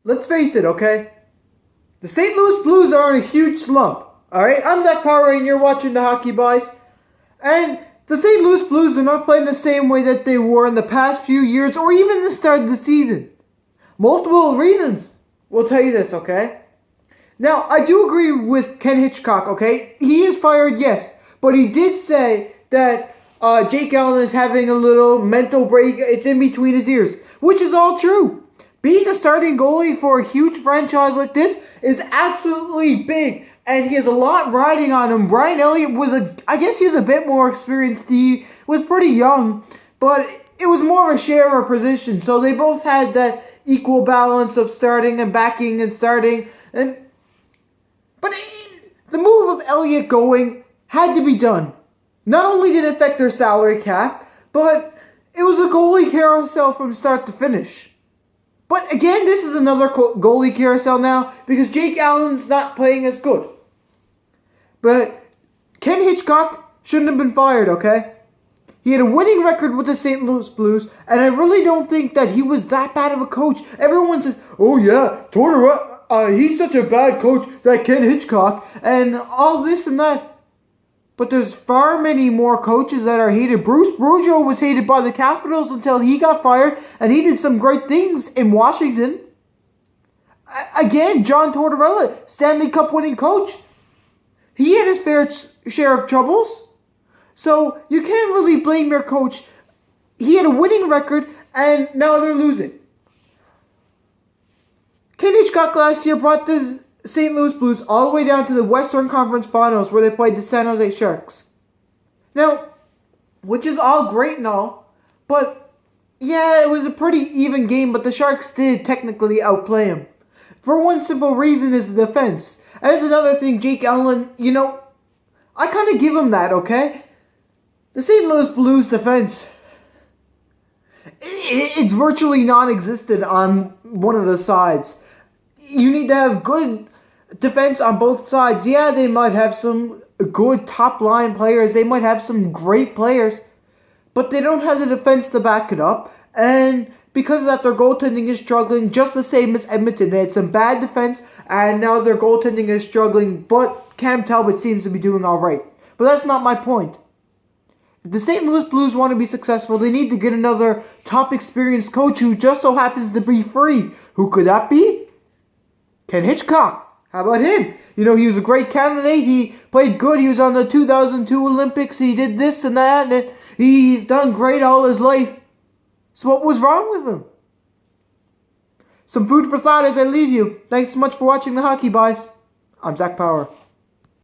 let's face it, okay? The St. Louis Blues are in a huge slump. Alright, I'm Zach Power and you're watching the Hockey Boys. And the St. Louis Blues are not playing the same way that they were in the past few years or even the start of the season. Multiple reasons will tell you this, okay? Now, I do agree with Ken Hitchcock, okay? He is fired, yes. But he did say that Jake Allen is having a little mental break. It's in between his ears, which is all true. Being a starting goalie for a huge franchise like this is absolutely big. And he has a lot riding on him. Brian Elliott I guess he was a bit more experienced. He was pretty young, but it was more of a share of position. So they both had that equal balance of starting and backing and starting. But the move of Elliott going had to be done. Not only did it affect their salary cap, but it was a goalie carousel from start to finish. But again, this is another goalie carousel now because Jake Allen's not playing as good. But Ken Hitchcock shouldn't have been fired, okay? He had a winning record with the St. Louis Blues, and I really don't think that he was that bad of a coach. Everyone says, oh yeah, he's such a bad coach, that Ken Hitchcock, and all this and that. But there's far many more coaches that are hated. Bruce Boudreau was hated by the Capitals until he got fired, and he did some great things in Washington. Again, John Tortorella, Stanley Cup winning coach. He had his fair share of troubles. So you can't really blame your coach. He had a winning record, and now they're losing. Ken Hitchcock last year brought the St. Louis Blues all the way down to the Western Conference Finals where they played the San Jose Sharks. Now, which is all great and all, but yeah, it was a pretty even game, but the Sharks did technically outplay him. For one simple reason is the defense. And that's another thing, Jake Allen, I kind of give him that, okay? The St. Louis Blues defense, it's virtually non-existent on one of the sides. You need to have good defense on both sides. Yeah, they might have some good top-line players. They might have some great players. But they don't have the defense to back it up. And because of that, their goaltending is struggling just the same as Edmonton. They had some bad defense, and now their goaltending is struggling. But Cam Talbot seems to be doing all right. But that's not my point. If the St. Louis Blues want to be successful, they need to get another top experienced coach who just so happens to be free. Who could that be? Ken Hitchcock. How about him? He was a great candidate. He played good. He was on the 2002 Olympics. He did this and that. And he's done great all his life. So what was wrong with him? Some food for thought as I leave you. Thanks so much for watching the Hockey Boys. I'm Zach Power.